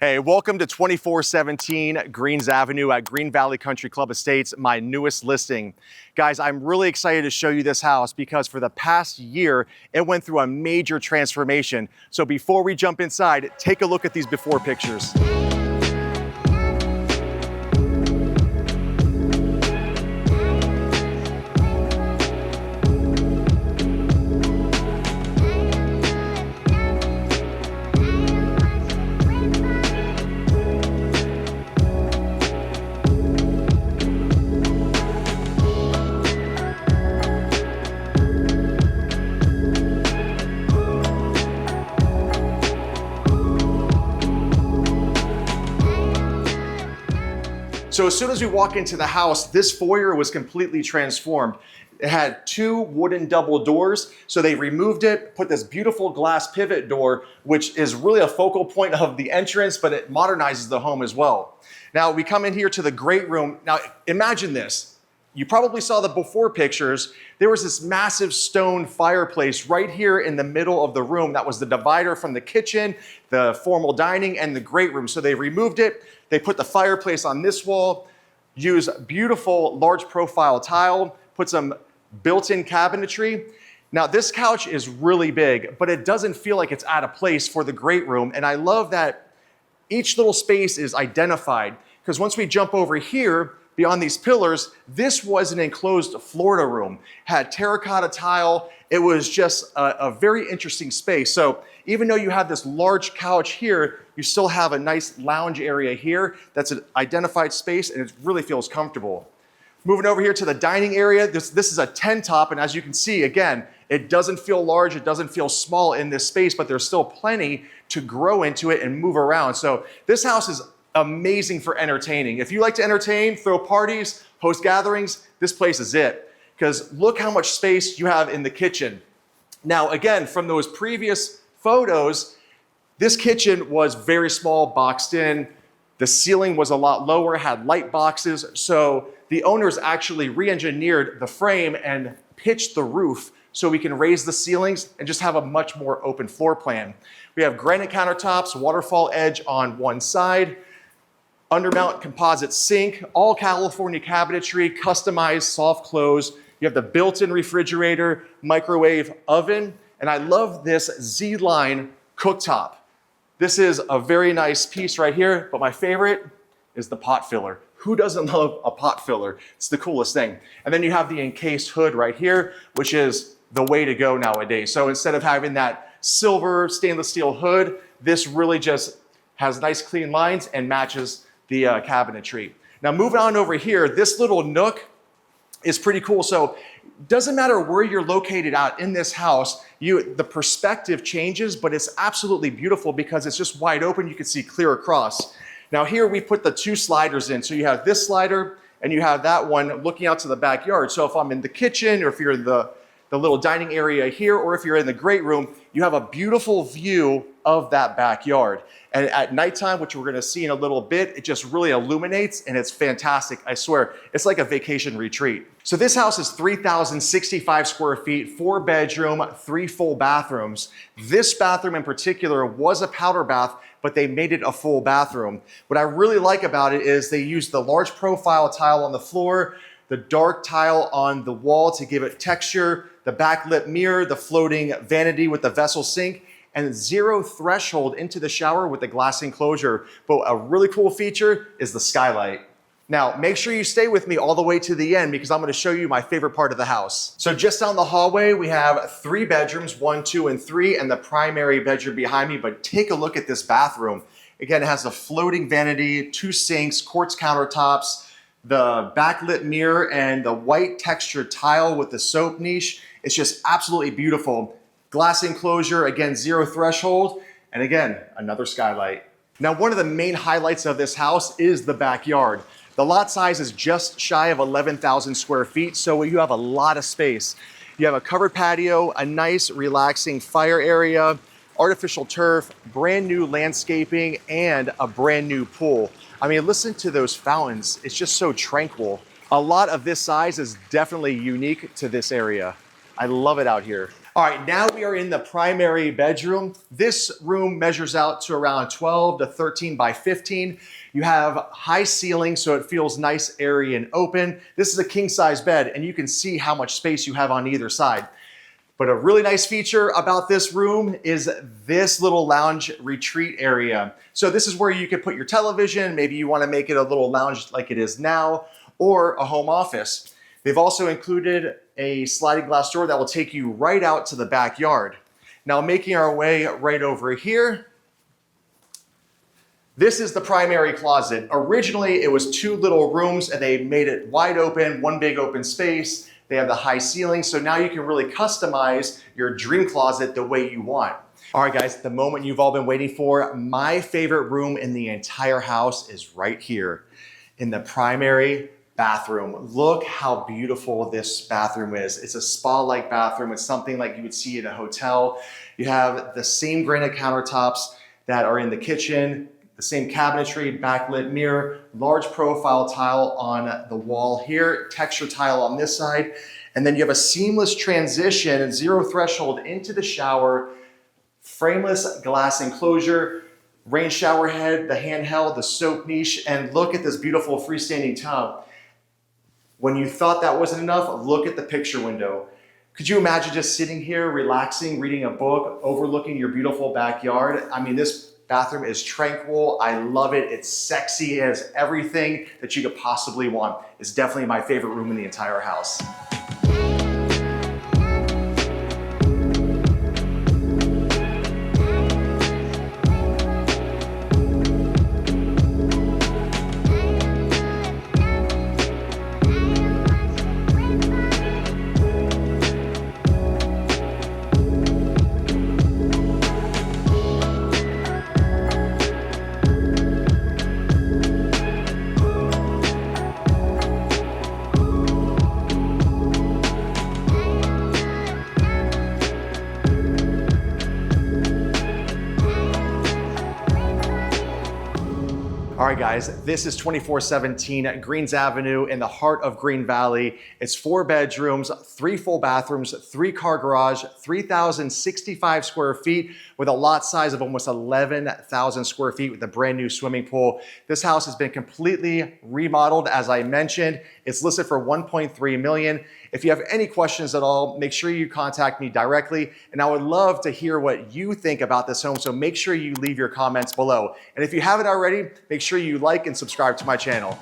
Hey, welcome to 2417 Greens Avenue at Green Valley Country Club Estates, my newest listing. Guys, I'm really excited to show you this house because for the past year, it went through a major transformation. So before we jump inside, take a look at these before pictures. So as soon as we walk into the house, this foyer was completely transformed. It had two wooden double doors, so they removed it, put this beautiful glass pivot door, which is really a focal point of the entrance, but it modernizes the home as well. Now we come in here to the great room. Now imagine this. You probably saw the before pictures. There was this massive stone fireplace right here in the middle of the room. That was the divider from the kitchen, the formal dining, and the great room. So they removed it. They put the fireplace on this wall, use beautiful large profile tile, put some built-in cabinetry. Now this couch is really big, but it doesn't feel like it's out of place for the great room. And I love that each little space is identified, because once we jump over here, beyond these pillars, this was an enclosed Florida room, had terracotta tile. It was just a very interesting space. So even though you have this large couch here, you still have a nice lounge area here that's an identified space, and it really feels comfortable. Moving over here to the dining area, this is a 10 top, and as you can see, again, it doesn't feel large, it doesn't feel small in this space, but there's still plenty to grow into it and move around. So this house is amazing for entertaining. If you like to entertain, throw parties, host gatherings, this place is it. Because look how much space you have in the kitchen. Now, again, from those previous photos, this kitchen was very small, boxed in. The ceiling was a lot lower, had light boxes. So the owners actually re-engineered the frame and pitched the roof so we can raise the ceilings and just have a much more open floor plan. We have granite countertops, waterfall edge on one side, undermount composite sink, all California cabinetry, customized soft close. You have the built-in refrigerator, microwave oven, and I love this Z-line cooktop. This is a very nice piece right here, but my favorite is the pot filler. Who doesn't love a pot filler? It's the coolest thing. And then you have the encased hood right here, which is the way to go nowadays. So instead of having that silver stainless steel hood, this really just has nice clean lines and matches the cabinetry. Now moving on over here, this little nook is pretty cool. So doesn't matter where you're located out in this house, the perspective changes, but it's absolutely beautiful because it's just wide open. You can see clear across. Now here we put the two sliders in. So you have this slider and you have that one looking out to the backyard. So if I'm in the kitchen or if you're in the little dining area here, or if you're in the great room, you have a beautiful view of that backyard. And at nighttime, which we're gonna see in a little bit, it just really illuminates and it's fantastic. I swear, it's like a vacation retreat. So this house is 3,065 square feet, 4-bedroom, 3 full bathrooms. This bathroom in particular was a powder bath, but they made it a full bathroom. What I really like about it is they used the large profile tile on the floor, the dark tile on the wall to give it texture, the backlit mirror, the floating vanity with the vessel sink, and 0 threshold into the shower with the glass enclosure. But a really cool feature is the skylight. Now, make sure you stay with me all the way to the end because I'm gonna show you my favorite part of the house. So just down the hallway, we have 3 bedrooms, 1, 2, and 3, and the primary bedroom behind me, but take a look at this bathroom. Again, it has a floating vanity, 2 sinks, quartz countertops, the backlit mirror, and the white textured tile with the soap niche. It's just absolutely beautiful. Glass enclosure, again, 0 threshold, and again, another skylight. Now, one of the main highlights of this house is the backyard. The lot size is just shy of 11,000 square feet, so you have a lot of space. You have a covered patio, a nice relaxing fire area, artificial turf, brand new landscaping, and a brand new pool. I mean, listen to those fountains. It's just so tranquil. A lot of this size is definitely unique to this area. I love it out here. All right, now we are in the primary bedroom. This room measures out to around 12 to 13 by 15. You have high ceilings, so it feels nice, airy, and open. This is a king-size bed, and you can see how much space you have on either side. But a really nice feature about this room is this little lounge retreat area. So this is where you could put your television. Maybe you want to make it a little lounge like it is now, or a home office. They've also included a sliding glass door that will take you right out to the backyard. Now, making our way right over here, this is the primary closet. Originally, it was 2 little rooms and they made it wide open, one big open space. They have the high ceiling, so now you can really customize your dream closet the way you want. All right, guys, the moment you've all been waiting for. My favorite room in the entire house is right here in the primary bathroom. Look how beautiful this bathroom is. It's a spa-like bathroom. It's something like you would see in a hotel. You have the same granite countertops that are in the kitchen, the same cabinetry, backlit mirror, large profile tile on the wall here, texture tile on this side, and then you have a seamless transition and zero threshold into the shower, frameless glass enclosure, rain shower head, the handheld, the soap niche, and look at this beautiful freestanding tub. When you thought that wasn't enough, look at the picture window. Could you imagine just sitting here, relaxing, reading a book, overlooking your beautiful backyard? I mean, this bathroom is tranquil. I love it. It's sexy. It has everything that you could possibly want. It's definitely my favorite room in the entire house. All right, guys, this is 2417 Greens Avenue in the heart of Green Valley. It's 4 bedrooms, 3 full bathrooms, 3-car garage, 3,065 square feet with a lot size of almost 11,000 square feet with a brand new swimming pool. This house has been completely remodeled, as I mentioned. It's listed for $1.3 million. If you have any questions at all, make sure you contact me directly, and I would love to hear what you think about this home, so make sure you leave your comments below. And if you haven't already, make sure you like and subscribe to my channel.